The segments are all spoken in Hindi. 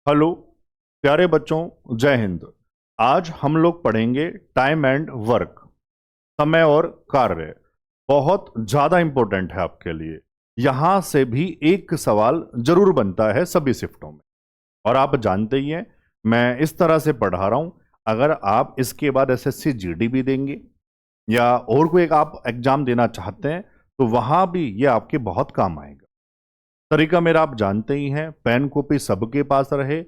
हेलो प्यारे बच्चों, जय हिंद। आज हम लोग पढ़ेंगे टाइम एंड वर्क, समय और कार्य। बहुत ज्यादा इंपॉर्टेंट है आपके लिए। यहां से भी एक सवाल जरूर बनता है सभी शिफ्टों में, और आप जानते ही हैं मैं इस तरह से पढ़ा रहा हूं। अगर आप इसके बाद एसएससी जीडी भी देंगे या और कोई एक आप एग्जाम देना चाहते हैं तो वहां भी ये आपके बहुत काम आएगा। तरीका मेरा आप जानते ही हैं, पेन कॉपी सबके पास रहे,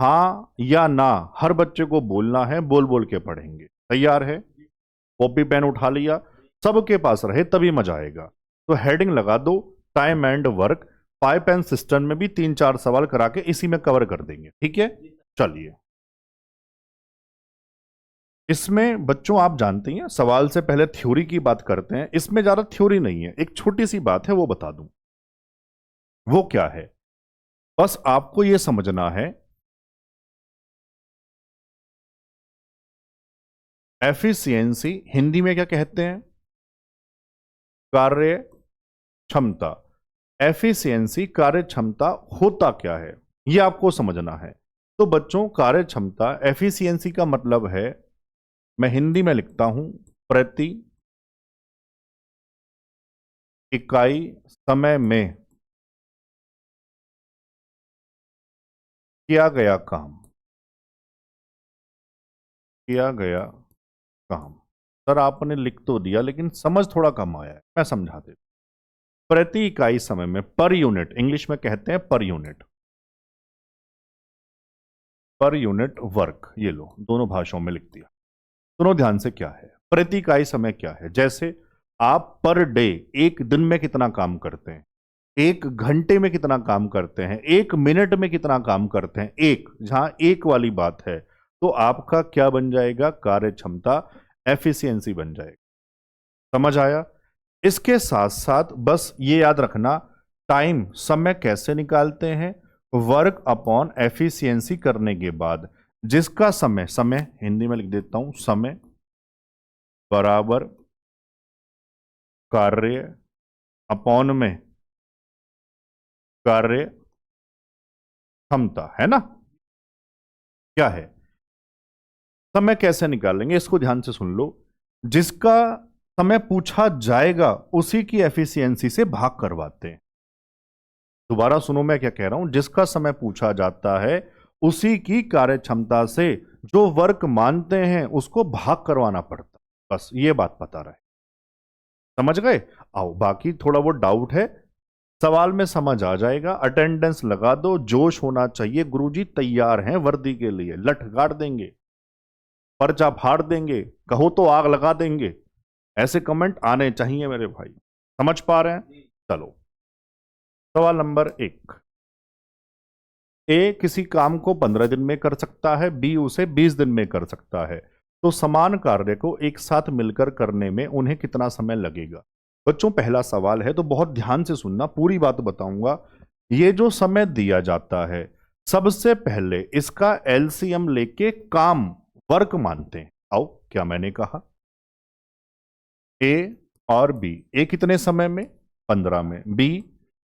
हाँ या ना हर बच्चे को बोलना है, बोल बोल के पढ़ेंगे। तैयार है? कॉपी पेन उठा लिया, सबके पास रहे तभी मजा आएगा। तो हेडिंग लगा दो टाइम एंड वर्क। 5 पेन सिस्टम में भी 3-4 सवाल करा के इसी में कवर कर देंगे, ठीक है? चलिए, इसमें बच्चों आप जानते हैं सवाल से पहले थ्योरी की बात करते हैं। इसमें ज्यादा थ्योरी नहीं है, एक छोटी सी बात है वो बता दूं। वो क्या है? बस आपको यह समझना है, एफिशिएंसी हिंदी में क्या कहते हैं? कार्य क्षमता। एफिशिएंसी कार्य क्षमता होता क्या है यह आपको समझना है। तो बच्चों, कार्य क्षमता एफिशिएंसी का मतलब है, मैं हिंदी में लिखता हूं, प्रति इकाई समय में किया गया काम। किया गया काम। सर आपने लिख तो दिया लेकिन समझ थोड़ा कम आया है, मैं समझा देता। प्रति इकाई समय में, पर यूनिट इंग्लिश में कहते हैं, per unit. Per unit work, ये लो दोनों भाषाओं में लिख दिया। सुनो ध्यान से, क्या है प्रति इकाई समय? क्या है? जैसे आप पर डे एक दिन में कितना काम करते हैं, एक घंटे में कितना काम करते हैं, एक मिनट में कितना काम करते हैं, एक जहां एक वाली बात है तो आपका क्या बन जाएगा? कार्य क्षमता, एफिशिएंसी बन जाएगा। समझ आया? इसके साथ साथ बस ये याद रखना, टाइम समय कैसे निकालते हैं? वर्क अपॉन एफिशिएंसी करने के बाद जिसका समय, समय हिंदी में लिख देता हूं, समय बराबर कार्य अपॉन में कार्य क्षमता, है ना? क्या है? समय कैसे निकालेंगे इसको ध्यान से सुन लो। जिसका समय पूछा जाएगा उसी की एफिशिएंसी से भाग करवाते हैं। दोबारा सुनो मैं क्या कह रहा हूं। जिसका समय पूछा जाता है उसी की कार्य क्षमता से जो वर्क मानते हैं उसको भाग करवाना पड़ता। बस ये बात पता रहे। समझ गए? आओ, बाकी थोड़ा वो डाउट है, सवाल में समझ आ जाएगा। अटेंडेंस लगा दो, जोश होना चाहिए। गुरुजी तैयार हैं वर्दी के लिए, लठ गाड़ देंगे, पर्चा फाड़ देंगे, कहो तो आग लगा देंगे। ऐसे कमेंट आने चाहिए मेरे भाई। समझ पा रहे हैं? चलो, सवाल नंबर 1। ए किसी काम को 15 दिन में कर सकता है, बी उसे 20 दिन में कर सकता है। तो समान कार्य को एक साथ मिलकर करने में उन्हें कितना समय लगेगा? बच्चों पहला सवाल है तो बहुत ध्यान से सुनना, पूरी बात बताऊंगा। ये जो समय दिया जाता है, सबसे पहले इसका एलसीएम लेके काम वर्क मानते हैं। आओ, क्या मैंने कहा? ए और बी, ए कितने समय में? 15 में। बी,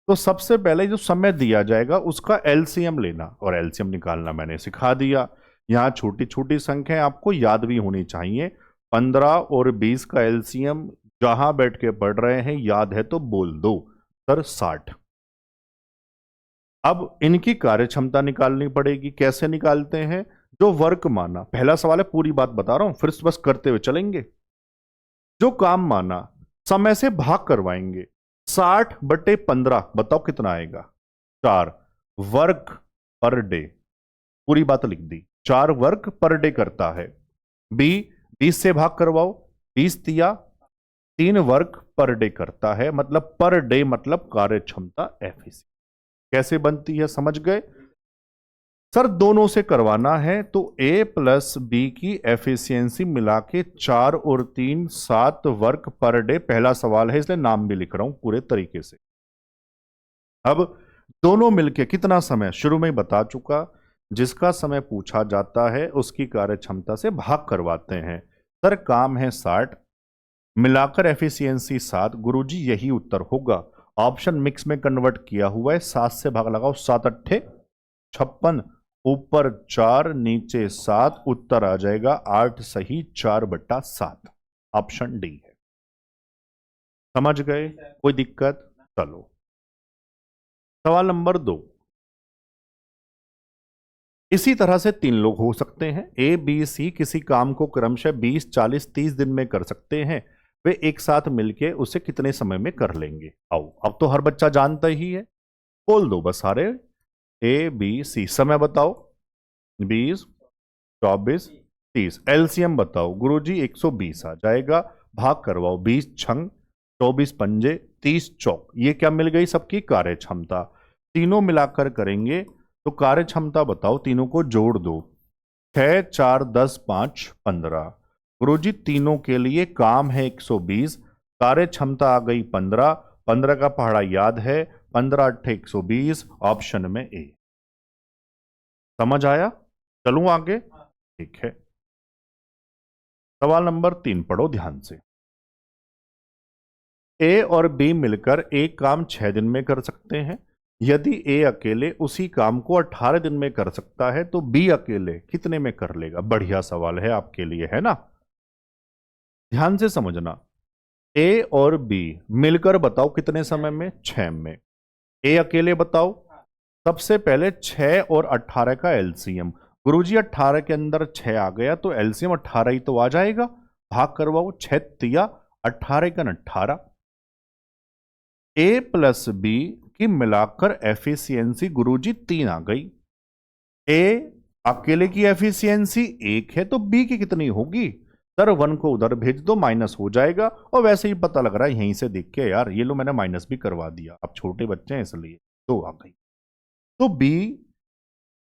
तो सबसे पहले जो समय दिया जाएगा उसका एलसीएम लेना, और एलसीएम निकालना मैंने सिखा दिया। यहां छोटी छोटी संख्याएं आपको याद भी होनी चाहिए। 15 और 20 का एलसीएम जहां बैठ के पढ़ रहे हैं याद है तो बोल दो सर, 60। अब इनकी कार्य क्षमता निकालनी पड़ेगी। कैसे निकालते हैं? जो वर्क माना, पहला सवाल है, पूरी बात बता रहा हूं, फिर बस करते हुए चलेंगे। जो काम माना समय से भाग करवाएंगे। 60/15 बताओ कितना आएगा? 4 वर्क पर डे। पूरी बात लिख दी, 4 वर्क पर डे करता है। बी, 20 से भाग करवाओ, 20 तिया 3 वर्क पर डे करता है। मतलब पर डे मतलब कार्य क्षमता एफिशिएंसी। कैसे बनती है समझ गए? सर दोनों से करवाना है तो ए प्लस बी की एफिशिएंसी मिला के 4 और 3 7 वर्क पर डे। पहला सवाल है इसलिए नाम भी लिख रहा हूं पूरे तरीके से। अब दोनों मिलके कितना समय, शुरू में ही बता चुका, जिसका समय पूछा जाता है उसकी कार्य क्षमता से भाग करवाते हैं। सर काम है 60, मिलाकर एफिशिएंसी 7। गुरुजी यही उत्तर होगा। ऑप्शन मिक्स में कन्वर्ट किया हुआ है, 7 से भाग लगाओ, 7 अट्ठे 56, ऊपर 4 नीचे 7, उत्तर आ जाएगा 8 सही 4/7। ऑप्शन डी है। समझ गए? कोई दिक्कत? चलो सवाल नंबर 2। इसी तरह से 3 लोग हो सकते हैं। ए बी सी किसी काम को क्रमशः 20, 40, 30 दिन में कर सकते हैं। वे एक साथ मिलके उसे कितने समय में कर लेंगे? आओ, अब तो हर बच्चा जानता ही है, बोल दो बस सारे। ए बी सी, समय बताओ। 20, 24, 30। एलसीएम बताओ। गुरुजी 120 आ जाएगा। भाग करवाओ। 20 छंग, 24 पंजे, 30 चौक। ये क्या मिल गई? सबकी कार्य क्षमता। तीनों मिलाकर करेंगे तो कार्य क्षमता बताओ, तीनों को जोड़ दो। 6, 4, 10, 5, 15। गुरुजी तीनों के लिए काम है 120, कार्य क्षमता आ गई 15। 15 का पहाड़ा याद है, 15 8 120। ऑप्शन में ए। समझ आया? चलूं आगे? ठीक है। सवाल नंबर 3 पढ़ो ध्यान से। ए और बी मिलकर एक काम 6 दिन में कर सकते हैं। यदि ए अकेले उसी काम को 18 दिन में कर सकता है तो बी अकेले कितने में कर लेगा? बढ़िया सवाल है आपके लिए, है ना? ध्यान से समझना। ए और बी मिलकर बताओ कितने समय में? 6 में। ए अकेले बताओ। सबसे पहले 6 और 18 का एलसीएम। गुरुजी 18 के अंदर 6 आ गया तो एलसीएम 18 ही तो आ जाएगा। भाग करवाओ। 6 तिया 18 का 18। ए प्लस बी की मिलाकर एफिशिएंसी गुरुजी 3 आ गई। ए अकेले की एफिशिएंसी 1 है तो बी की कितनी होगी? सर 1 को उधर भेज दो, माइनस हो जाएगा। और वैसे ही पता लग रहा है यहीं से देख के, यार ये लो मैंने माइनस भी करवा दिया, अब छोटे बच्चे हैं इसलिए 2 आ गई। तो बी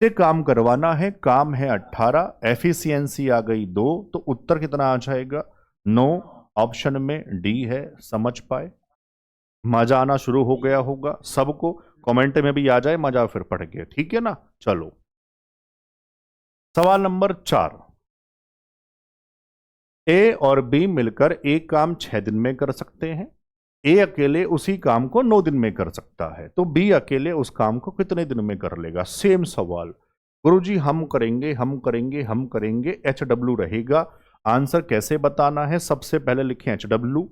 से काम करवाना है, काम है 18, एफिशिएंसी आ गई 2, तो उत्तर कितना आ जाएगा? 9। ऑप्शन में डी है। समझ पाए? मजा आना शुरू हो गया होगा सबको। कमेंट में भी आ जाए मजा फिर पढ़ के, ठीक है ना? चलो सवाल नंबर 4। ए और बी मिलकर एक काम 6 दिन में कर सकते हैं। ए अकेले उसी काम को 9 दिन में कर सकता है तो बी अकेले उस काम को कितने दिन में कर लेगा? सेम सवाल। गुरुजी हम करेंगे, हम करेंगे, हम करेंगे, HW रहेगा। आंसर कैसे बताना है? सबसे पहले लिखें HW,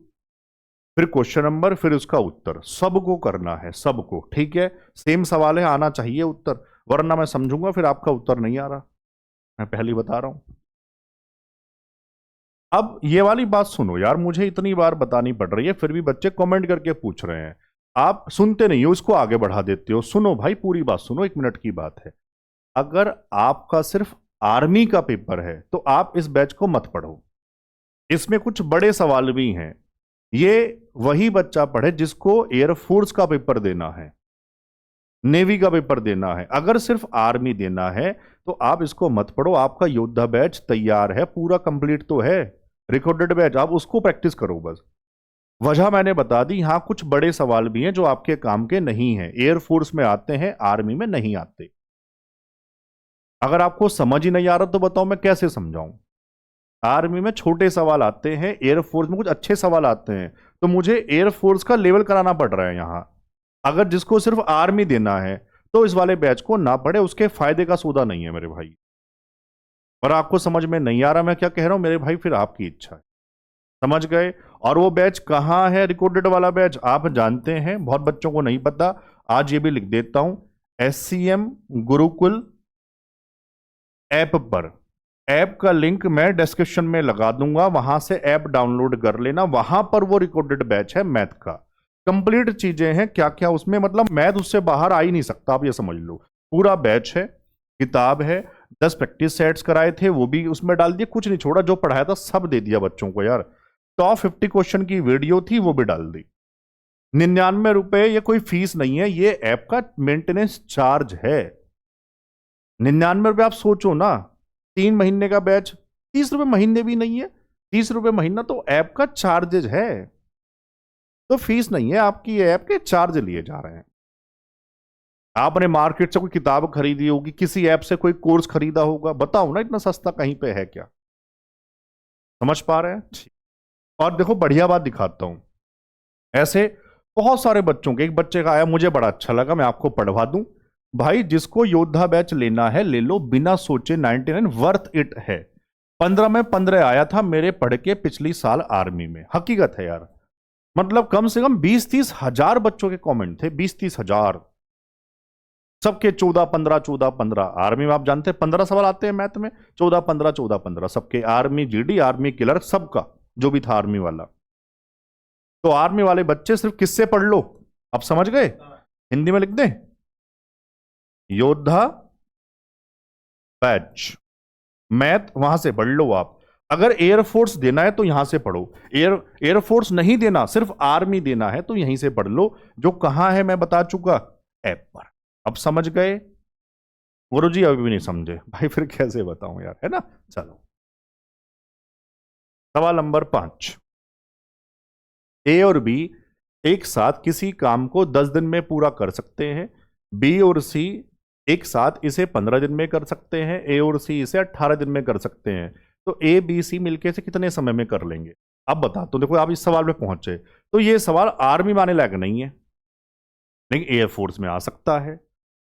फिर क्वेश्चन नंबर, फिर उसका उत्तर। सबको करना है, सबको। ठीक है, सेम सवाल है, आना चाहिए उत्तर, वरना मैं समझूंगा फिर आपका उत्तर नहीं आ रहा। मैं पहले बता रहा हूं। अब ये वाली बात सुनो यार, मुझे इतनी बार बतानी पड़ रही है फिर भी बच्चे कमेंट करके पूछ रहे हैं। आप सुनते नहीं हो, इसको आगे बढ़ा देते हो। सुनो भाई, पूरी बात सुनो, 1 मिनट की बात है। अगर आपका सिर्फ आर्मी का पेपर है तो आप इस बैच को मत पढ़ो, इसमें कुछ बड़े सवाल भी हैं। ये वही बच्चा पढ़े जिसको एयरफोर्स का पेपर देना है, नेवी का पेपर देना है। अगर सिर्फ आर्मी देना है तो आप इसको मत पढ़ो। आपका योद्धा बैच तैयार है, पूरा कंप्लीट तो है, रिकॉर्डेड बैच, आप उसको प्रैक्टिस करो बस। वजह मैंने बता दी। यहां कुछ बड़े सवाल भी हैं जो आपके काम के नहीं हैं, एयरफोर्स में आते हैं, आर्मी में नहीं आते। अगर आपको समझ ही नहीं आ रहा तो बताओ मैं कैसे समझाऊं? आर्मी में छोटे सवाल आते हैं, एयरफोर्स में कुछ अच्छे सवाल आते हैं, तो मुझे एयरफोर्स का लेवल कराना पड़ रहा है यहां। अगर जिसको सिर्फ आर्मी देना है तो इस वाले बैच को ना पढ़े, उसके फायदे का सौदा नहीं है मेरे भाई। और आपको समझ में नहीं आ रहा मैं क्या कह रहा हूं मेरे भाई, फिर आपकी इच्छा है। समझ गए? और वो बैच कहां है? रिकॉर्डेड वाला बैच आप जानते हैं, बहुत बच्चों को नहीं पता, आज ये भी लिख देता हूं। SCM गुरुकुल ऐप पर, ऐप का लिंक मैं डिस्क्रिप्शन में लगा दूंगा, वहां से ऐप डाउनलोड कर लेना। वहां पर वो रिकॉर्डेड बैच है मैथ का, कंप्लीट चीजें हैं। क्या क्या उसमें, मतलब मैथ उससे बाहर आ ही नहीं सकता, आप ये समझ लो। पूरा बैच है, किताब है, 10 प्रैक्टिस सेट्स कराए थे वो भी उसमें डाल दिए, कुछ नहीं छोड़ा, जो पढ़ाया था सब दे दिया बच्चों को यार। टॉप 50 क्वेश्चन की वीडियो थी वो भी डाल दी। 99 रुपए, ये कोई फीस नहीं है, ये ऐप का मेंटेनेंस चार्ज है। 99 रुपए, आप सोचो ना, 3 महीने का बैच, 30 रुपए महीने भी नहीं है, 30 रुपए महीना तो ऐप का चार्जेज है, तो फीस नहीं है आपकी, ऐप के चार्ज लिए जा रहे हैं। आपने मार्केट से कोई किताब खरीदी होगी, किसी ऐप से कोई कोर्स खरीदा होगा, बताओ ना इतना सस्ता कहीं पे है क्या? समझ पा रहे हैं? और देखो बढ़िया बात दिखाता हूं, ऐसे बहुत सारे बच्चों के, एक बच्चे का आया मुझे बड़ा अच्छा लगा, मैं आपको पढ़वा दूं। भाई जिसको योद्धा बैच लेना है ले लो, बिना सोचे, 99 वर्थ इट है। 15 में 15 आया था मेरे पढ़ के पिछली साल आर्मी में, हकीकत है यार। मतलब कम से कम 20-30 हजार बच्चों के कमेंट थे, 20-30 हजार, सबके 14-15 14-15। आर्मी में आप जानते हैं 15 सवाल आते हैं मैथ में, 14-15 14-15 सबके, आर्मी जीडी, आर्मी क्लर्क, सबका जो भी था आर्मी वाला। तो आर्मी वाले बच्चे सिर्फ किससे पढ़ लो, आप समझ गए? हिंदी में लिख दें, योद्धा बैच, मैथ वहां से पढ़ लो आप। अगर एयरफोर्स देना है तो यहां से पढ़ो, एयरफोर्स नहीं देना, सिर्फ आर्मी देना है तो यहीं से पढ़ लो, जो कहां है मैं बता चुका, ऐप पर। अब समझ गए? गुरुजी अभी भी नहीं समझे भाई, फिर कैसे बताऊं यार, है ना। चलो सवाल नंबर 5, ए और बी एक साथ किसी काम को 10 दिन में पूरा कर सकते हैं, बी और सी एक साथ इसे 15 दिन में कर सकते हैं, ए और सी इसे 18 दिन में कर सकते हैं। तो ए बी सी मिलके से कितने समय में कर लेंगे? अब बता, तो देखो आप इस सवाल पे पहुंचे, तो ये सवाल आर्मी में आने लायक नहीं है, लेकिन एयरफोर्स में आ सकता है।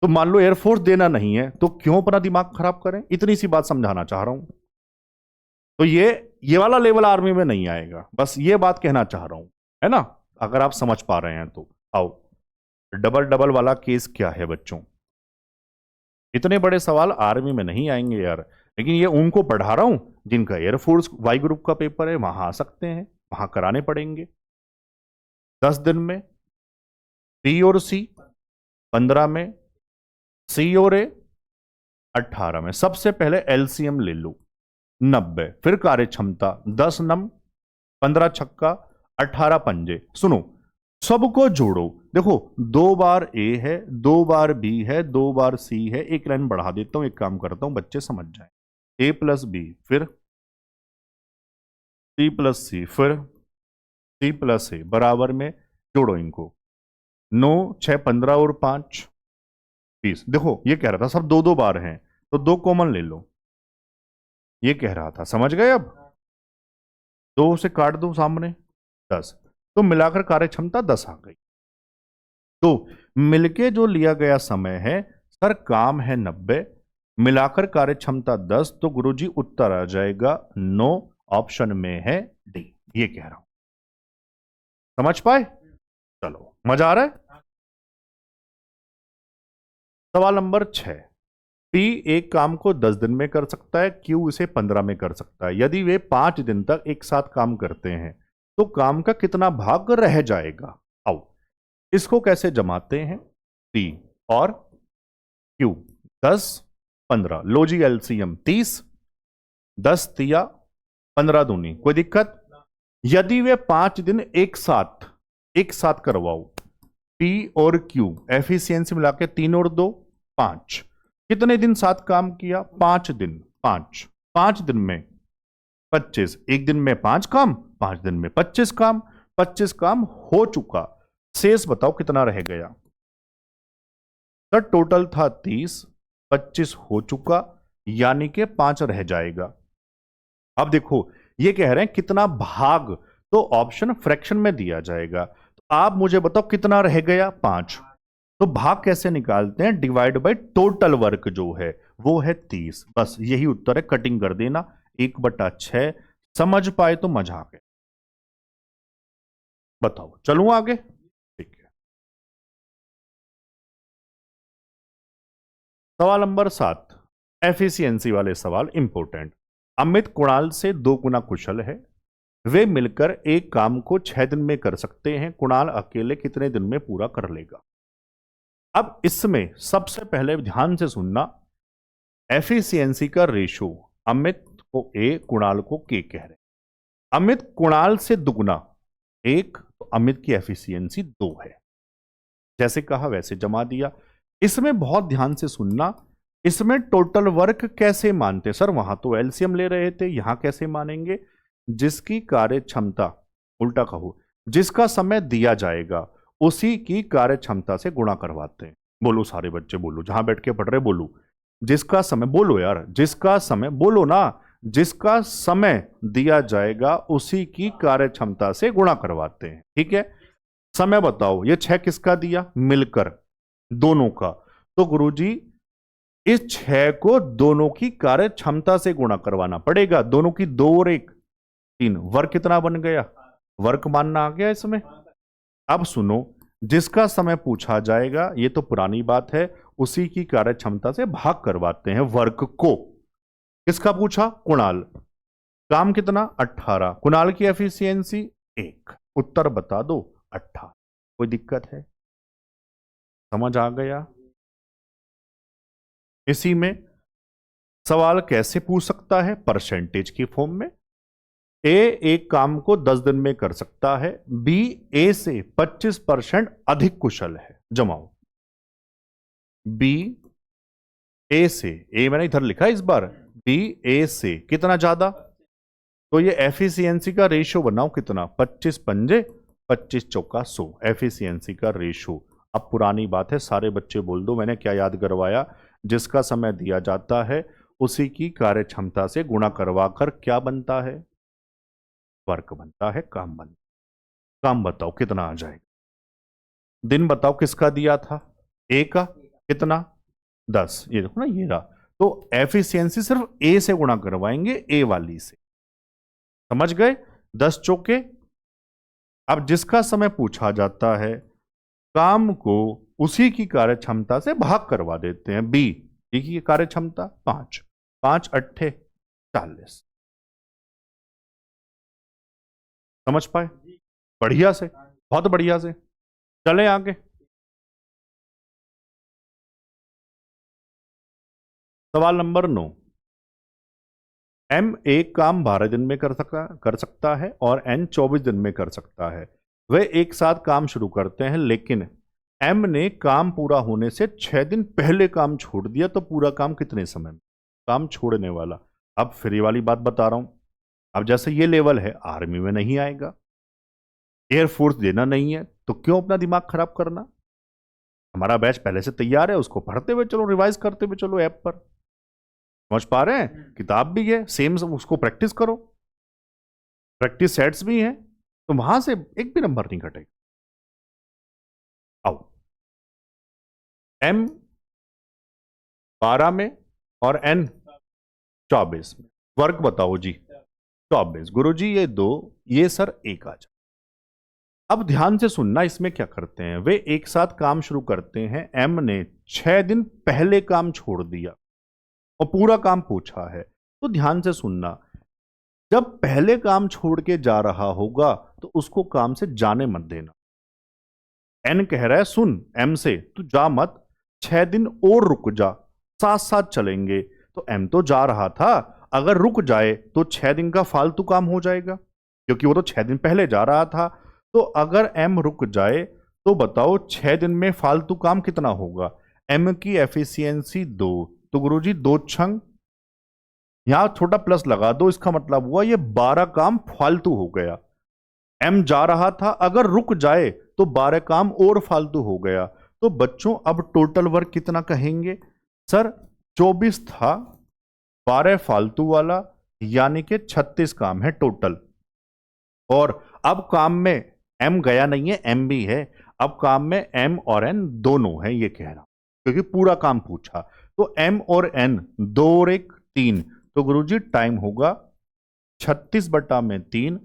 तो मान लो एयरफोर्स देना नहीं है तो क्यों अपना दिमाग खराब करें, इतनी सी बात समझाना चाह रहा हूं। तो ये वाला लेवल आर्मी में नहीं आएगा, बस ये बात कहना चाह रहा हूं, है ना। अगर आप समझ पा रहे हैं तो आओ, डबल डबल वाला केस क्या है बच्चों। इतने बड़े सवाल आर्मी में नहीं आएंगे यार, लेकिन ये उनको पढ़ा रहा हूं जिनका एयरफोर्स वाई ग्रुप का पेपर है, वहां आ सकते हैं, वहां कराने पड़ेंगे 10 दिन में। बी और सी 15 में, सी और ए 18 में। सबसे पहले एलसीएम ले लो 90, फिर कार्य क्षमता 10 नम 15 छक्का 18 पंजे। सुनो सबको जोड़ो, देखो 2 बार ए है, 2 बार बी है, 2 बार सी है, एक लाइन बढ़ा देता हूं, एक काम करता हूं बच्चे समझ जाए, ए प्लस बी, फिर सी प्लस सी, फिर सी प्लस ए, बराबर में जोड़ो इनको, 9 6 15 और 5 20। देखो ये कह रहा था सब 2-2 बार हैं, तो 2 कॉमन ले लो, ये कह रहा था, समझ गए? अब 2 से काट दो सामने 10, तो मिलाकर कार्य क्षमता 10 आ गई। तो मिलके जो लिया गया समय है सर, काम है 90, मिलाकर कार्य क्षमता 10, तो गुरुजी उत्तर आ जाएगा 9, ऑप्शन में है डी। ये कह रहा हूं, समझ पाए? चलो मजा आ रहा है। सवाल नंबर 6, पी एक काम को 10 दिन में कर सकता है, क्यू इसे 15 में कर सकता है। यदि वे 5 दिन तक एक साथ काम करते हैं तो काम का कितना भाग रह जाएगा? आओ इसको कैसे जमाते हैं, पी और क्यू, 10 15, लो जी एलसीएम 30, 10 तिया 15 दूनी, कोई दिक्कत? यदि वे 5 दिन एक साथ करवाओ, पी और क्यू एफिशिएंसी मिला के 3 और 2 5, कितने दिन साथ काम किया? 5 दिन, 5 दिन में 25, एक दिन में 5 काम, 5 दिन में 25 काम, 25 काम हो चुका, शेष बताओ कितना रह गया? सर टोटल था 30, 25 हो चुका, यानी कि 5 रह जाएगा। अब देखो ये कह रहे हैं कितना भाग, तो ऑप्शन फ्रैक्शन में दिया जाएगा, तो आप मुझे बताओ कितना रह गया? 5। तो भाग कैसे निकालते हैं? डिवाइड बाय टोटल वर्क जो है वो है 30, बस यही उत्तर है, कटिंग कर देना 1/6। समझ पाए तो मजा आ गया। बताओ चलूं आगे? ठीक है, सवाल नंबर 7, एफिशिएंसी वाले सवाल इंपोर्टेंट। अमित कुणाल से 2 गुना कुशल है, वे मिलकर एक काम को 6 दिन में कर सकते हैं, कुणाल अकेले कितने दिन में पूरा कर लेगा? अब इसमें सबसे पहले ध्यान से सुनना, एफिशिएंसी का रेशो अमित को ए, कुणाल को के कह रहे हैं। अमित कुणाल से दुगुना 1, तो अमित की एफिशिएंसी 2 है, जैसे कहा वैसे जमा दिया। इसमें बहुत ध्यान से सुनना, इसमें टोटल वर्क कैसे मानते? सर वहां तो एलसीएम ले रहे थे, यहां कैसे मानेंगे? जिसकी कार्य क्षमता, उल्टा कहो, जिसका समय दिया जाएगा उसी की कार्य क्षमता से गुणा करवाते हैं। बोलो सारे बच्चे बोलो, जहां बैठ के पढ़ रहे बोलो, जिसका समय, बोलो यार, जिसका समय, बोलो ना, जिसका समय दिया जाएगा उसी की कार्य क्षमता से गुणा करवाते हैं। ठीक है, समय बताओ, ये 6 किसका दिया? मिलकर दोनों का, तो गुरुजी इस 6 को दोनों की कार्य क्षमता से गुणा करवाना पड़ेगा। दोनों की 2 और 1 3, वर्ग कितना बन गया? वर्ग मानना आ गया इसमें। अब सुनो, जिसका समय पूछा जाएगा, ये तो पुरानी बात है, उसी की कार्य क्षमता से भाग करवाते हैं वर्ग को। किसका पूछा? कुणाल। काम कितना? 18। कुणाल की एफिशिएंसी 1। उत्तर बता दो 18। कोई दिक्कत है? समझ आ गया? इसी में सवाल कैसे पूछ सकता है? परसेंटेज की फॉर्म में। ए एक काम को 10 दिन में कर सकता है, बी ए से 25% अधिक कुशल है। जमाओ। बी ए से, ए मैंने इधर लिखा है इस बार, बी ए से कितना ज्यादा? तो ये एफिशिएंसी का रेशियो बनाओ कितना? 25 पंजे 25 चौका 100, एफिशिएंसी का रेशियो। अब पुरानी बात है, सारे बच्चे बोल दो मैंने क्या याद करवाया। जिसका समय दिया जाता है उसी की कार्य क्षमता से गुणा करवाकर क्या बनता है? वर्क बनता है, काम बनता है। काम बताओ कितना आ जाएगा? दिन बताओ किसका दिया था? ए का। कितना? 10। ये देखो ना, ये रहा। तो एफिशिएंसी सिर्फ ए से गुणा करवाएंगे, ए वाली से। समझ गए? 10 चौके। अब जिसका समय पूछा जाता है, काम को उसी की कार्य क्षमता से भाग करवा देते हैं। बी की कार्य क्षमता 5, 5 अट्ठे 40। समझ पाए? बढ़िया से, बहुत बढ़िया से। चले आगे। सवाल नंबर 9। एम एक काम 12 दिन में कर सकता है और एन 24 दिन में कर सकता है। वे एक साथ काम शुरू करते हैं, लेकिन एम ने काम पूरा होने से 6 दिन पहले काम छोड़ दिया, तो पूरा काम कितने समय में? काम छोड़ने वाला। अब फ्री वाली बात बता रहा हूं। अब जैसे ये लेवल है, आर्मी में नहीं आएगा, एयरफोर्स देना नहीं है, तो क्यों अपना दिमाग खराब करना? हमारा बैच पहले से तैयार है, उसको पढ़ते हुए चलो, रिवाइज करते हुए चलो ऐप पर। समझ पा रहे हैं? किताब भी है सेम, उसको प्रैक्टिस करो, प्रैक्टिस सेट्स भी हैं, तो वहां से एक भी नंबर नहीं घटेगा। आओ, एम 12 में और एन 24 में। वर्ग बताओ जी। 24। गुरु जी ये 2, ये सर 1 आ जाए। अब ध्यान से सुनना, इसमें क्या करते हैं? वे एक साथ काम शुरू करते हैं। एम ने 6 दिन पहले काम छोड़ दिया और पूरा काम पूछा है, तो ध्यान से सुनना। जब पहले काम छोड़ के जा रहा होगा तो उसको काम से जाने मत देना। एन कह रहा है सुन एम से, तू जा मत, 6 दिन और रुक जा, साथ साथ चलेंगे। तो एम तो जा रहा था, अगर रुक जाए तो 6 दिन का फालतू काम हो जाएगा, क्योंकि वो तो 6 दिन पहले जा रहा था। तो अगर एम रुक जाए तो बताओ 6 दिन में फालतू काम कितना होगा? एम की एफिशिएंसी 2, तो गुरुजी 2 छंग, यहां छोटा प्लस लगा दो, इसका मतलब हुआ ये 12 काम फालतू हो गया। एम जा रहा था, अगर रुक जाए तो 12 काम और फालतू हो गया। तो बच्चों अब टोटल वर्क कितना कहेंगे? सर 24 था, 12 फालतू वाला, यानी कि 36 काम है टोटल। और अब काम में एम गया नहीं है, एम भी है। अब काम में एम और एन दोनों है, ये कह रहा, क्योंकि पूरा काम पूछा। तो एम और एन 2 और 1 3, तो गुरुजी टाइम होगा 36/3,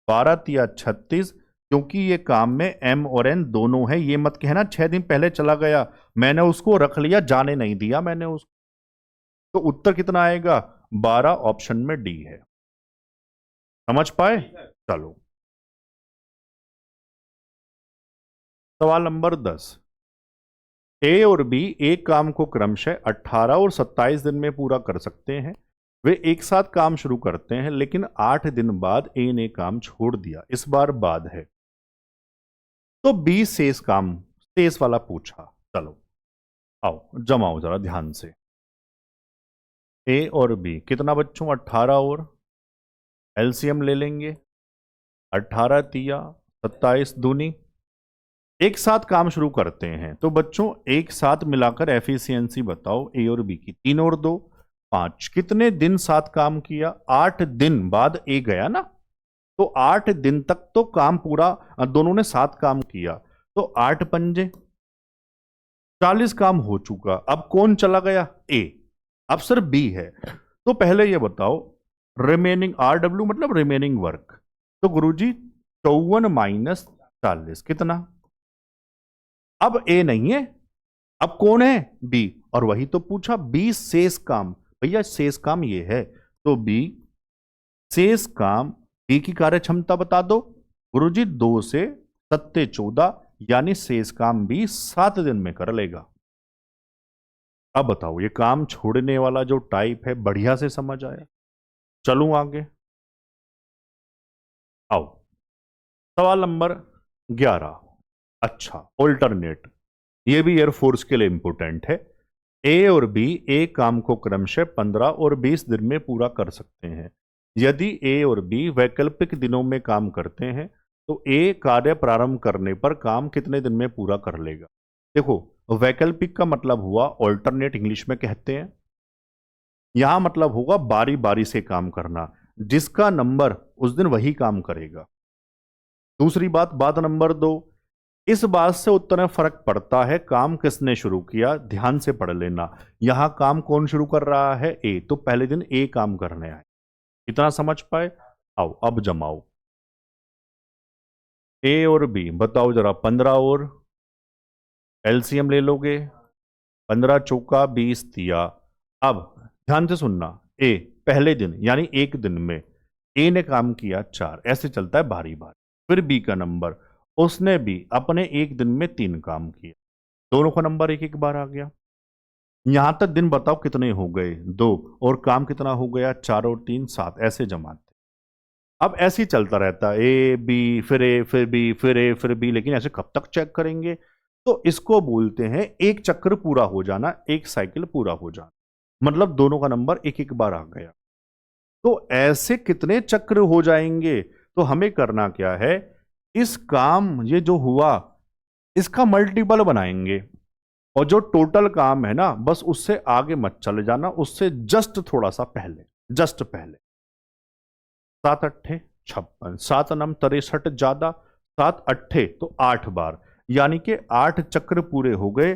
12 तिया 36। क्योंकि ये काम में एम और एन दोनों है, ये मत कहना 6 दिन पहले चला गया, मैंने उसको रख लिया, जाने नहीं दिया मैंने उसको। तो उत्तर कितना आएगा? 12, ऑप्शन में डी है। समझ पाए? चलो, सवाल नंबर 10। ए और बी एक काम को क्रमशः 18 और 27 दिन में पूरा कर सकते हैं। वे एक साथ काम शुरू करते हैं, लेकिन 8 दिन बाद ए ने काम छोड़ दिया। इस बार बाद है, तो बी शेष वाला पूछा। चलो आओ जमाओ जरा ध्यान से। ए और बी कितना बच्चों? 18 और एलसीएम ले लेंगे, 18 तिया 27 दूनी। एक साथ काम शुरू करते हैं, तो बच्चों एक साथ मिलाकर एफिशिएंसी बताओ ए और बी की। 3 और 2 5। कितने दिन साथ काम किया? 8 दिन बाद ए गया ना, तो 8 दिन तक तो काम पूरा दोनों ने साथ काम किया। तो 8 पंजे 40 काम हो चुका, अब कौन चला गया? ए। अब सिर्फ बी है। तो पहले ये बताओ, रिमेनिंग RW मतलब रिमेनिंग वर्क, तो गुरुजी 54 माइनस 40 कितना? अब ए नहीं है, अब कौन है? बी। और वही तो पूछा, बी शेष काम। भैया शेष काम ये है, तो बी शेष काम, बी की कार्य क्षमता बता दो। गुरुजी 2 से 7 14, यानी शेष काम भी 7 दिन में कर लेगा। अब बताओ, ये काम छोड़ने वाला जो टाइप है, बढ़िया से समझ आया? चलूं आगे, आओ। सवाल नंबर 11। अच्छा, ऑल्टरनेट, ये भी एयरफोर्स के लिए इंपोर्टेंट है। ए और बी एक काम को क्रमशः 15 और 20 दिन में पूरा कर सकते हैं। यदि ए और बी वैकल्पिक दिनों में काम करते हैं, तो ए कार्य प्रारंभ करने पर काम कितने दिन में पूरा कर लेगा? देखो, वैकल्पिक का मतलब हुआ ऑल्टरनेट, इंग्लिश में कहते हैं। यहां मतलब होगा बारी बारी से काम करना, जिसका नंबर उस दिन वही काम करेगा। दूसरी बात नंबर 2, इस बात से उत्तर में फर्क पड़ता है काम किसने शुरू किया। ध्यान से पढ़ लेना, यहां काम कौन शुरू कर रहा है? ए। तो पहले दिन ए काम करने आए। इतना समझ पाए? आओ अब जमाओ, ए और बी बताओ जरा। 15 और एलसीएम ले लोगे, 15 चौका 20 दिया। अब ध्यान से सुनना, ए पहले दिन यानी एक दिन में ए ने काम किया 4, ऐसे चलता है बारी बारी। फिर बी का नंबर, उसने भी अपने एक दिन में 3 काम किए, दोनों का नंबर एक एक बार आ गया। यहां तक दिन बताओ कितने हो गए? 2। और काम कितना हो गया? 4 और 3 7, ऐसे जमाते। अब ऐसे ही चलता रहता, ए बी फिर ए फिर बी फिर ए फिर बी, लेकिन ऐसे कब तक चेक करेंगे? तो इसको बोलते हैं एक चक्र पूरा हो जाना, एक साइकिल पूरा हो जाना, मतलब दोनों का नंबर एक एक बार आ गया। तो ऐसे कितने चक्र हो जाएंगे? तो हमें करना क्या है, इस काम ये जो हुआ इसका मल्टीपल बनाएंगे, और जो टोटल काम है ना, बस उससे आगे मत चले जाना, उससे जस्ट थोड़ा सा पहले, जस्ट पहले। 7 अट्ठे 56, 7 नम 63 ज्यादा, 7 अट्ठे तो 8 बार, यानी कि 8 चक्र पूरे हो गए,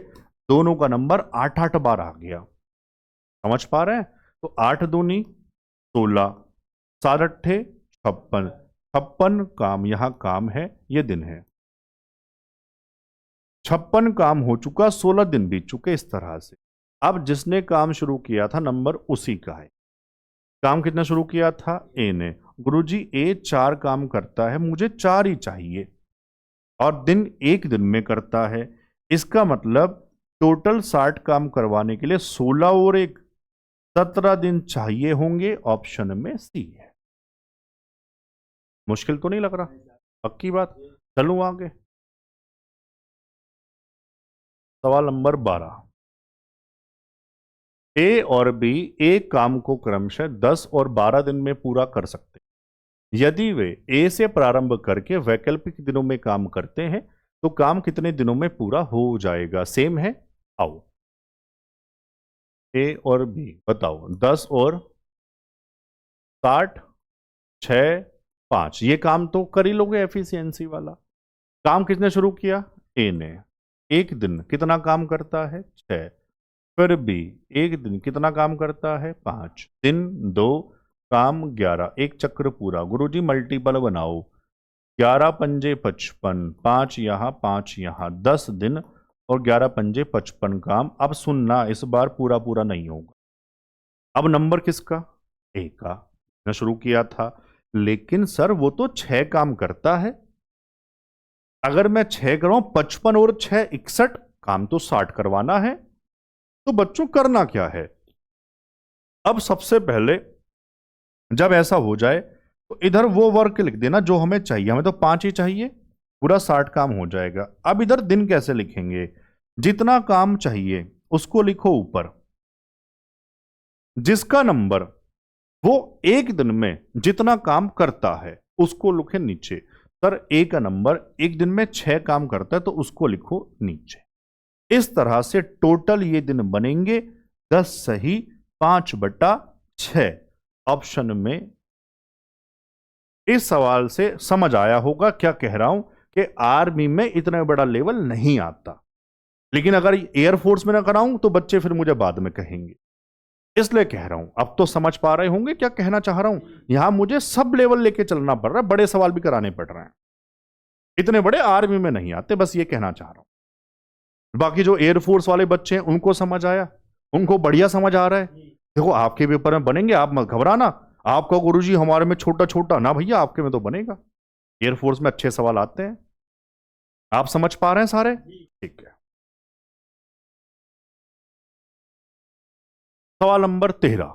दोनों का नंबर 8 8 बार आ गया। समझ पा रहे हैं? तो 8 दूनी 16, 7 अट्ठे 56, 56 काम यहां काम है, ये दिन है। 56 काम हो चुका, 16 दिन बीत चुके, इस तरह से। अब जिसने काम शुरू किया था नंबर उसी का है। काम कितना शुरू किया था? ए ने। गुरुजी ए 4 काम करता है, मुझे 4 ही चाहिए, और दिन एक दिन में करता है। इसका मतलब टोटल 60 काम करवाने के लिए 16 और 1 17 दिन चाहिए होंगे। ऑप्शन में सी है। मुश्किल तो नहीं लग रहा? पक्की बात? चलूं आगे, सवाल नंबर 12। ए और बी एक काम को क्रमशः 10 और 12 दिन में पूरा कर सकते हैं। यदि वे ए से प्रारंभ करके वैकल्पिक दिनों में काम करते हैं, तो काम कितने दिनों में पूरा हो जाएगा? सेम है, आओ। ए और बी बताओ, 10 और 60 6 5, ये काम तो कर ही लोगे एफिशिएंसी वाला। काम किसने शुरू किया? ए ने। एक दिन कितना काम करता है? 6। फिर बी एक दिन कितना काम करता है? 5 दिन 2 काम 11, एक चक्र पूरा। गुरुजी मल्टीपल बनाओ, 11 पंजे 55, 5 यहां 5 यहां, 10 दिन और 11 पंजे 55 काम। अब सुनना, इस बार पूरा पूरा नहीं होगा। अब नंबर किसका? ए का। मैं शुरू किया था, लेकिन सर वो तो 6 काम करता है। अगर मैं 6 कराऊं, 55 और 6 61, काम तो 60 करवाना है। तो बच्चों करना क्या है? अब सबसे पहले जब ऐसा हो जाए, तो इधर वो वर्क लिख देना जो हमें चाहिए। हमें तो 5 ही चाहिए, पूरा 60 काम हो जाएगा। अब इधर दिन कैसे लिखेंगे? जितना काम चाहिए उसको लिखो ऊपर, जिसका नंबर वो एक दिन में जितना काम करता है उसको लिखे नीचे। सर ए का नंबर एक दिन में 6 काम करता है, तो उसको लिखो नीचे। इस तरह से टोटल ये दिन बनेंगे 10 सही 5/6। ऑप्शन में इस सवाल से समझ आया होगा क्या कह रहा हूं, कि आर्मी में इतना बड़ा लेवल नहीं आता, लेकिन अगर एयरफोर्स में ना कराऊं तो बच्चे फिर मुझे बाद में कहेंगे, इसलिए कह रहा हूं। अब तो समझ पा रहे होंगे क्या कहना चाह रहा हूं। यहां मुझे सब लेवल लेके चलना पड़ रहा है, बड़े सवाल भी कराने पड़ रहे हैं, इतने बड़े आर्मी में नहीं आते, बस ये कहना चाह रहा हूं। बाकी जो एयरफोर्स वाले बच्चे हैं उनको समझ आया, उनको बढ़िया समझ आ रहा है। देखो आपके पेपर में बनेंगे, आप मत घबराना। आपका गुरुजी हमारे में छोटा छोटा ना भैया, आपके में तो बनेगा। एयरफोर्स में अच्छे सवाल आते हैं। आप समझ पा रहे हैं सारे? ठीक है। सवाल नंबर 13।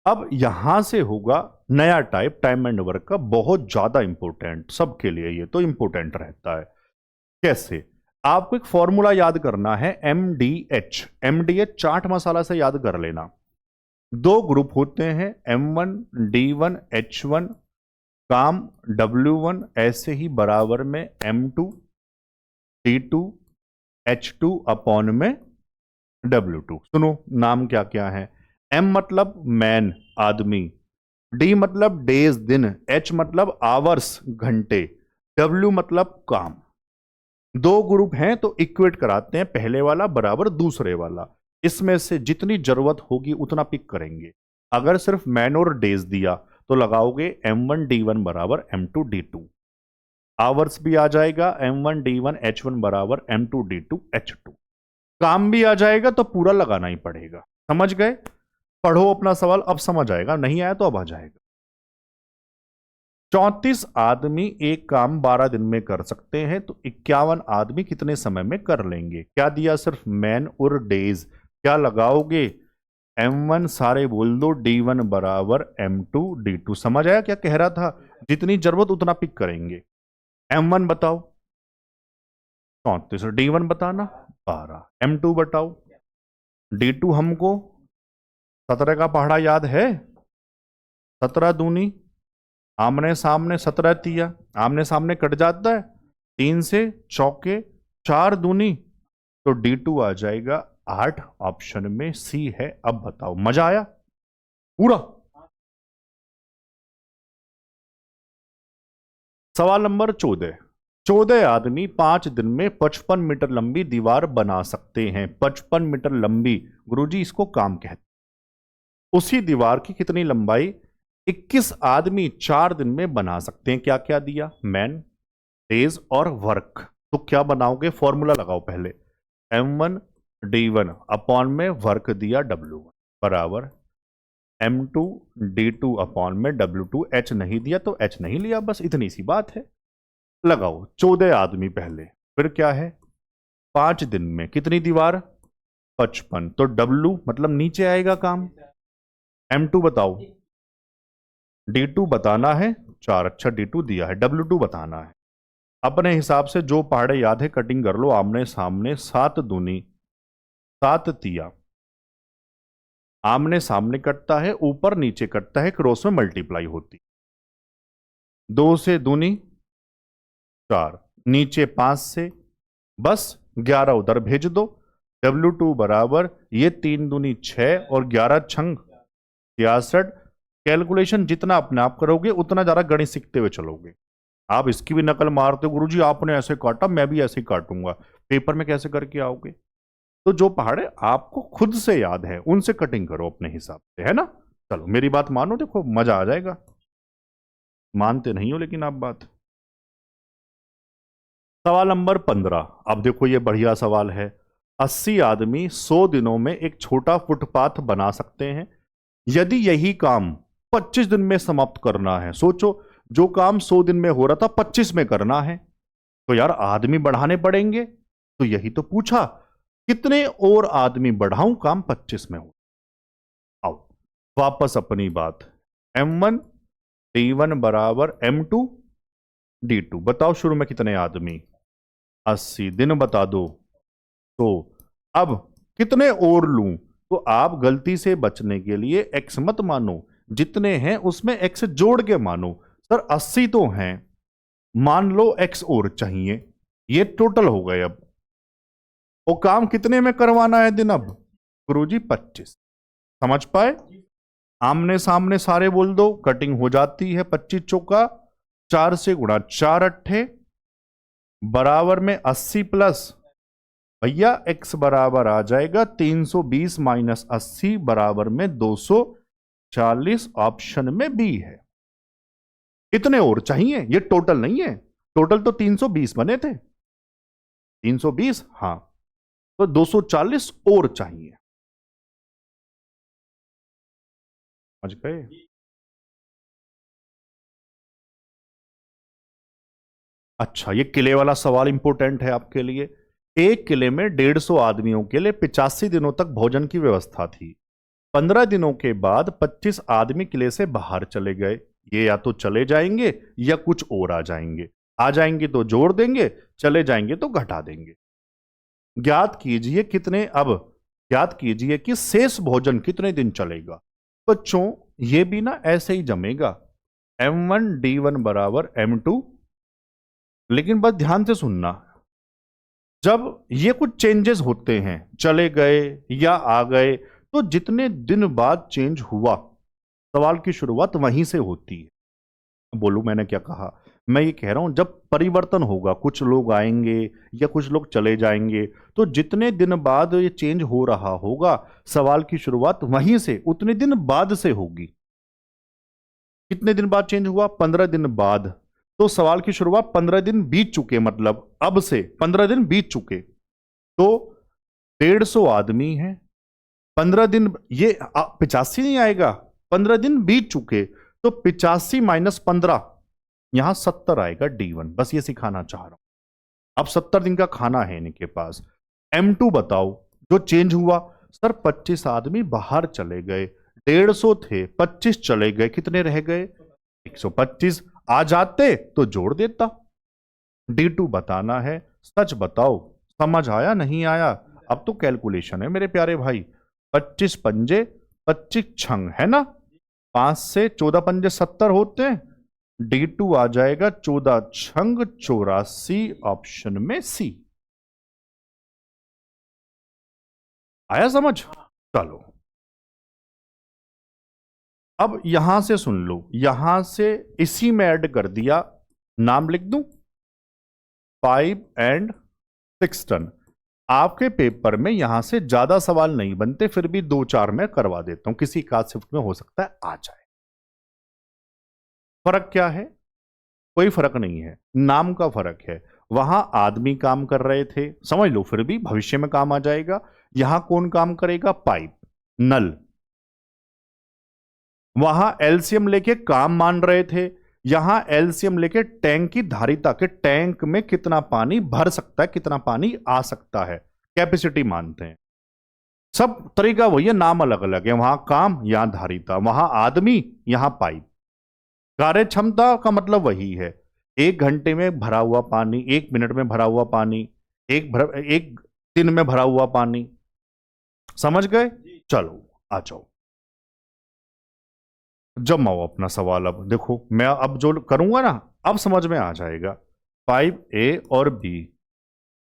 अब यहां से होगा नया टाइप, टाइम एंड वर्क का, बहुत ज्यादा इंपॉर्टेंट सबके लिए, ये तो इंपॉर्टेंट रहता है। कैसे? आपको एक फॉर्मूला याद करना है, MDH। MDH चाट मसाला से याद कर लेना। दो ग्रुप होते हैं, M1 D1 H1, काम W1, ऐसे ही बराबर में M2 D2 H2 अपॉन में W2। सुनो नाम क्या क्या है। M मतलब मैन, आदमी, D मतलब डेज, दिन, H मतलब आवर्स, घंटे, W मतलब काम। दो ग्रुप हैं तो इक्वेट कराते हैं, पहले वाला बराबर दूसरे वाला। इसमें से जितनी जरूरत होगी उतना पिक करेंगे। अगर सिर्फ मैन और डेज दिया तो लगाओगे M1 D1 बराबर M2 D2। आवर्स भी आ जाएगा, M1 D1 H1 बराबर M2 D2 H2। काम भी आ जाएगा तो पूरा लगाना ही पड़ेगा। समझ गए? पढ़ो अपना सवाल, अब समझ आएगा, नहीं आया तो अब आ जाएगा। 34 आदमी एक काम 12 दिन में कर सकते हैं, तो 51 आदमी कितने समय में कर लेंगे? क्या दिया? सिर्फ मैन और डेज। क्या लगाओगे? M1 सारे बोल दो, D1 बराबर M2 D2। समझ आया क्या कह रहा था? जितनी जरूरत उतना पिक करेंगे। M1 बताओ 34, D1 बताना 12, M2 बताओ, D2 हमको 17 का पहाड़ा याद है, 17 दूनी, आमने सामने 17 तिया, आमने सामने कट जाता है, 3 से चौके 4 दूनी, तो D2 आ जाएगा 8। ऑप्शन में सी है। अब बताओ, मजा आया पूरा? सवाल नंबर 14। 14 आदमी 5 दिन में 55 मीटर लंबी दीवार बना सकते हैं। 55 मीटर लंबी, गुरुजी इसको काम कहते। उसी दीवार की कितनी लंबाई 21 आदमी 4 दिन में बना सकते हैं? क्या क्या दिया? मैन, डेज और वर्क। तो क्या बनाओगे? फॉर्मूला लगाओ पहले, M1 D1 अपॉन में वर्क दिया W1 बराबर M2 D2 अपॉन में W2। H नहीं दिया तो H नहीं लिया, बस इतनी सी बात है। लगाओ 14 आदमी पहले, फिर क्या है 5 दिन में कितनी दीवार? 55, तो W मतलब नीचे आएगा काम। M2 बताओ, D2 बताना है 4, अच्छा D2 दिया है, W2 बताना है। अपने हिसाब से जो पहाड़े याद है कटिंग कर लो, आमने सामने 7 दूनी 7 तिया, आमने सामने कटता है, ऊपर नीचे कटता है, क्रॉस में मल्टीप्लाई होती। 2 से दूनी 4, नीचे 5 से, बस 11 उधर भेज दो। W2 बराबर ये 3 दूनी 6 और 11 छंग 63। कैलकुलेशन जितना अपने आप करोगे उतना ज्यादा गणित सीखते हुए चलोगे। आप इसकी भी नकल मारते हो, गुरुजी आपने ऐसे काटा मैं भी ऐसे ही काटूंगा, पेपर में कैसे करके आओगे? तो जो पहाड़े आपको खुद से याद है उनसे कटिंग करो अपने हिसाब से, है ना? चलो मेरी बात मानो, देखो मजा आ जाएगा। मानते नहीं हो लेकिन आप बात। सवाल नंबर 15। अब देखो ये बढ़िया सवाल है। 80 आदमी 100 दिनों में एक छोटा फुटपाथ बना सकते हैं। यदि यही काम 25 दिन में समाप्त करना है, सोचो जो काम 100 दिन में हो रहा था 25 में करना है, तो यार आदमी बढ़ाने पड़ेंगे। तो यही तो पूछा, कितने और आदमी बढ़ाऊं काम 25 में हो। आओ वापस अपनी बात, M1 D1 बराबर M2 D2। बताओ शुरू में कितने आदमी? 80 दिन बता दो। तो अब कितने और लूं? तो आप गलती से बचने के लिए x मत मानो, जितने हैं उसमें x जोड़ के मानो। सर 80 तो हैं, मान लो x और चाहिए, ये टोटल हो गए। अब वो काम कितने में करवाना है दिन? अब गुरुजी 25। समझ पाए? आमने सामने सारे बोल दो, कटिंग हो जाती है। 25 चौका 4 से गुणा 4 अट्ठे बराबर में 80 प्लस भैया x बराबर आ जाएगा 320 माइनस 80 बराबर में 240। ऑप्शन में बी है। कितने और चाहिए? ये टोटल नहीं है, टोटल तो 320 बने थे। 320, हाँ, तो 240 और चाहिए। समझ गए? अच्छा, ये किले वाला सवाल इंपोर्टेंट है आपके लिए। एक किले में 150 आदमियों के लिए 85 दिनों तक भोजन की व्यवस्था थी। 15 दिनों के बाद 25 आदमी किले से बाहर चले गए। ये या तो चले जाएंगे या कुछ और आ जाएंगे। आ जाएंगे तो जोड़ देंगे, चले जाएंगे तो घटा देंगे। ज्ञात कीजिए कितने अब ज्ञात कीजिए कि शेष भोजन कितने दिन चलेगा। बच्चों, ये भी ना ऐसे ही जमेगा। M1D1 बराबर M2। लेकिन बस ध्यान से सुनना, जब ये कुछ चेंजेस होते हैं, चले गए या आ गए, तो जितने दिन बाद चेंज हुआ, सवाल की शुरुआत वहीं से होती है। बोलूं मैंने क्या कहा? मैं ये कह रहा हूं जब परिवर्तन होगा, कुछ लोग आएंगे या कुछ लोग चले जाएंगे, तो जितने दिन बाद ये चेंज हो रहा होगा, सवाल की शुरुआत वहीं से, उतने दिन बाद से होगी। कितने दिन बाद चेंज हुआ? 15 दिन बाद। तो सवाल की शुरुआत 15 दिन बीत चुके, मतलब अब से 15 दिन बीत चुके। तो 150 आदमी है, 15 दिन, ये 85 नहीं आएगा, 15 दिन बीत चुके, तो 85 माइनस 15, यहां 70 आएगा D1। बस ये सिखाना चाह रहा हूं। अब 70 दिन का खाना है इनके पास। M2 बताओ, जो चेंज हुआ। सर 25 आदमी बाहर चले गए, 150 थे, 25 चले गए, कितने रह गए? 125। आ जाते तो जोड़ देता। D2 बताना है। सच बताओ, समझ आया नहीं आया? अब तो कैलकुलेशन है मेरे प्यारे भाई। 25 पंजे 25 छंग, है ना? 5 से 14 पंजे 70 होते हैं। D2 आ जाएगा 14 छंग 84। ऑप्शन में सी। आया समझ? चलो, अब यहां से सुन लो, यहां से इसी में ऐड कर दिया। नाम लिख दूं? 5 एंड 6 टन। आपके पेपर में यहां से ज्यादा सवाल नहीं बनते, फिर भी 2-4 में करवा देता हूं, किसी का शिफ्ट में हो सकता है आ जाए। फर्क क्या है? कोई फर्क नहीं है, नाम का फर्क है। वहां आदमी काम कर रहे थे, समझ लो, फिर भी भविष्य में काम आ जाएगा। यहां कौन काम करेगा? पाइप, नल। वहां एलसीएम लेके काम मान रहे थे, यहां एलसीएम लेके टैंक की धारिता के टैंक में कितना पानी भर सकता है, कितना पानी आ सकता है, कैपेसिटी मानते हैं। सब तरीका वही है, नाम अलग अलग है। वहां काम, यहां धारिता, वहां आदमी, यहां पाइप। कार्य क्षमता का मतलब वही है, 1 घंटे में भरा हुआ पानी, 1 मिनट में भरा हुआ पानी, एक दिन में भरा हुआ पानी। समझ गए? चलो आ जाओ, जमाओ अपना सवाल। अब देखो, मैं अब जो करूंगा ना, अब समझ में आ जाएगा। 5A और B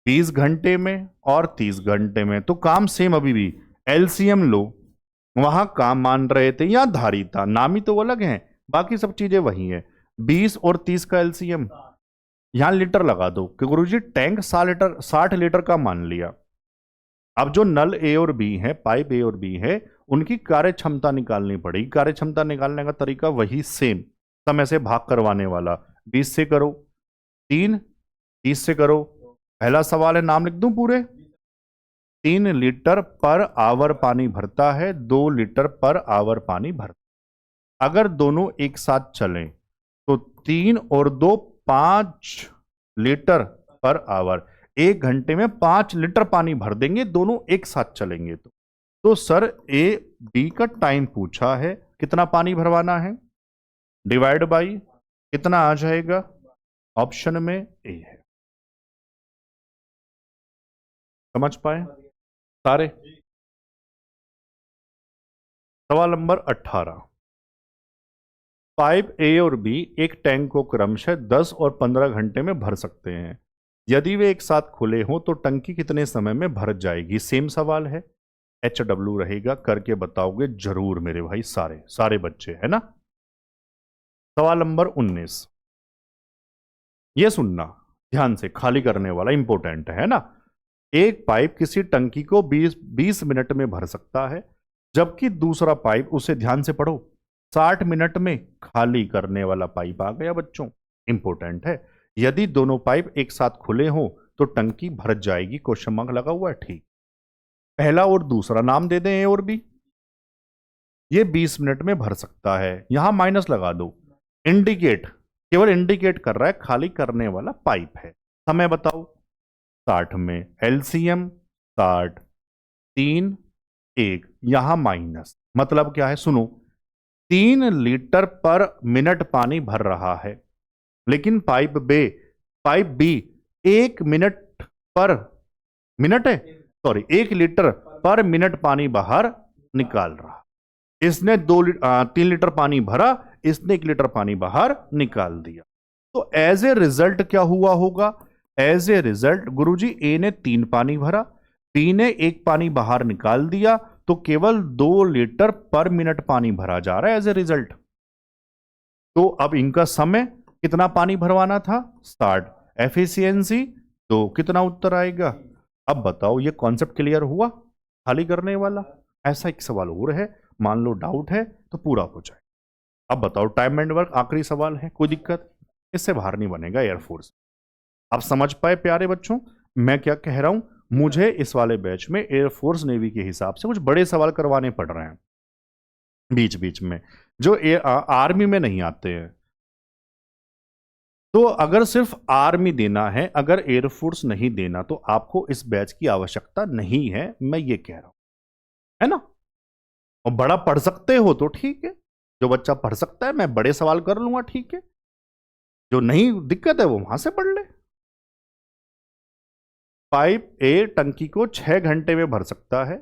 20 घंटे में और 30 घंटे में, तो काम सेम अभी भी। एलसीएम लो, वहां काम मान रहे थे, या धारिता, नाम ही तो अलग है, बाकी सब चीजें वही है। 20 और 30 का एलसीएम, यहां लीटर लगा दो कि गुरुजी टैंक 60 लीटर का मान लिया। अब जो नल ए और बी है, पाइप ए और बी है, उनकी कार्य क्षमता निकालनी पड़ेगी। कार्य क्षमता निकालने का तरीका वही सेम, समय से भाग करवाने वाला। 20 से करो 3, 30 से करो। पहला सवाल है, नाम लिख दूं पूरे? 3 लीटर पर आवर पानी भरता है, 2 लीटर पर आवर पानी भरता। अगर दोनों एक साथ चलें तो 3 और 2 5 लीटर पर आवर, 1 घंटे में 5 लीटर पानी भर देंगे, दोनों एक साथ चलेंगे। तो सर ए बी का टाइम पूछा है, कितना पानी भरवाना है, डिवाइड बाई कितना आ जाएगा? ऑप्शन में ए है। समझ पाए सारे? सवाल नंबर 18। पाइप ए और बी एक टैंक को क्रमशः 10 और 15 घंटे में भर सकते हैं। यदि वे एक साथ खुले हों तो टंकी कितने समय में भर जाएगी? सेम सवाल है, HW रहेगा, करके बताओगे जरूर मेरे भाई, सारे सारे बच्चे, है ना? सवाल नंबर 19, ये सुनना ध्यान से, खाली करने वाला इंपॉर्टेंट है ना। एक पाइप किसी टंकी को 20 मिनट में भर सकता है, जबकि दूसरा पाइप, उसे ध्यान से पढ़ो, 60 मिनट में खाली करने वाला पाइप आ गया बच्चों। इंपॉर्टेंट है। यदि दोनों पाइप एक साथ खुले हो तो टंकी भर जाएगी। क्वेश्चन मार्क लगा हुआ है, ठीक। पहला और दूसरा नाम दे दें ए और बी। ये 20 मिनट में भर सकता है, यहां माइनस लगा दो। इंडिकेट, केवल इंडिकेट कर रहा है खाली करने वाला पाइप है। समय बताओ 60 में, एलसीएम 60, 3, 1, यहां माइनस, मतलब क्या है सुनो, 3 लीटर पर मिनट पानी भर रहा है, लेकिन pipe B 1 minute per minute है, सॉरी 1 लीटर पर मिनट पानी बाहर निकाल रहा। इसने 3 लीटर पानी भरा, इसने 1 लीटर पानी बाहर निकाल दिया। तो एज ए रिजल्ट क्या हुआ होगा? एज ए रिजल्ट गुरुजी ए ने 3 पानी भरा, बी ने 1 पानी बाहर निकाल दिया, तो केवल 2 लीटर पर मिनट पानी भरा जा रहा है एज ए रिजल्ट। तो अब इनका समय कितना पानी भरवाना था? 60। एफिशिएंसी तो कितना उत्तर आएगा? अब बताओ, ये कॉन्सेप्ट क्लियर हुआ खाली करने वाला? ऐसा एक सवाल और है, मान लो डाउट है तो पूरा हो जाए। अब बताओ टाइम एंड वर्क, आखिरी सवाल है, कोई दिक्कत? इससे बाहर नहीं बनेगा एयरफोर्स। अब समझ पाए प्यारे बच्चों मैं क्या कह रहा हूं? मुझे इस वाले बैच में एयरफोर्स नेवी के हिसाब से कुछ बड़े सवाल करवाने पड़ रहे हैं बीच बीच में, जो आर्मी में नहीं आते हैं। तो अगर सिर्फ आर्मी देना है, अगर एयरफोर्स नहीं देना, तो आपको इस बैच की आवश्यकता नहीं है, मैं ये कह रहा हूं, है ना? और बड़ा पढ़ सकते हो तो ठीक है, जो बच्चा पढ़ सकता है मैं बड़े सवाल कर लूंगा, ठीक है। जो नहीं दिक्कत है वो वहां से पढ़ ले। पाइप ए टंकी को 6 घंटे में भर सकता है,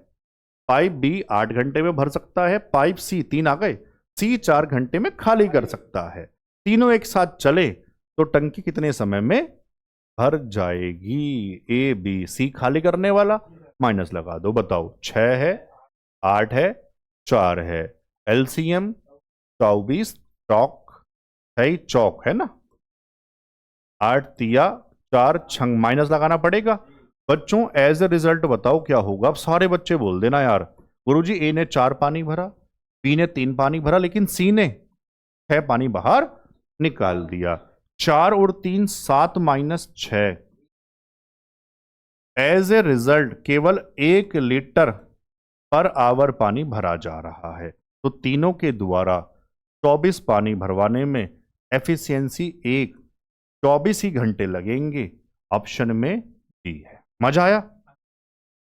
पाइप बी 8 घंटे में भर सकता है, पाइप सी 3 आ गए, सी 4 घंटे में खाली कर सकता है। तीनों एक साथ चले तो टंकी कितने समय में भर जाएगी? ए बी सी खाली करने वाला माइनस लगा दो, बताओ 6 है, 8 है, 4 है, एलसीएम 24, चौक है, चौक है ना, 8 तिया 4 छंग, माइनस लगाना पड़ेगा बच्चों। एज ए रिजल्ट बताओ क्या होगा? अब सारे बच्चे बोल देना यार गुरुजी ए ने 4 पानी भरा, बी ने 3 पानी भरा, लेकिन सी ने 6 पानी बाहर निकाल दिया। 4 और 3 7 माइनस 6। एज ए रिजल्ट केवल 1 लीटर पर आवर पानी भरा जा रहा है। तो तीनों के द्वारा 24 पानी भरवाने में एफिशिएंसी 1, 24 ही घंटे लगेंगे। ऑप्शन में डी है। मजा आया?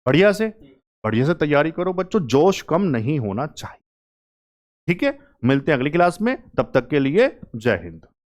बढ़िया से तैयारी करो बच्चों, जोश कम नहीं होना चाहिए, ठीक है। मिलते हैं अगली क्लास में, तब तक के लिए जय हिंद।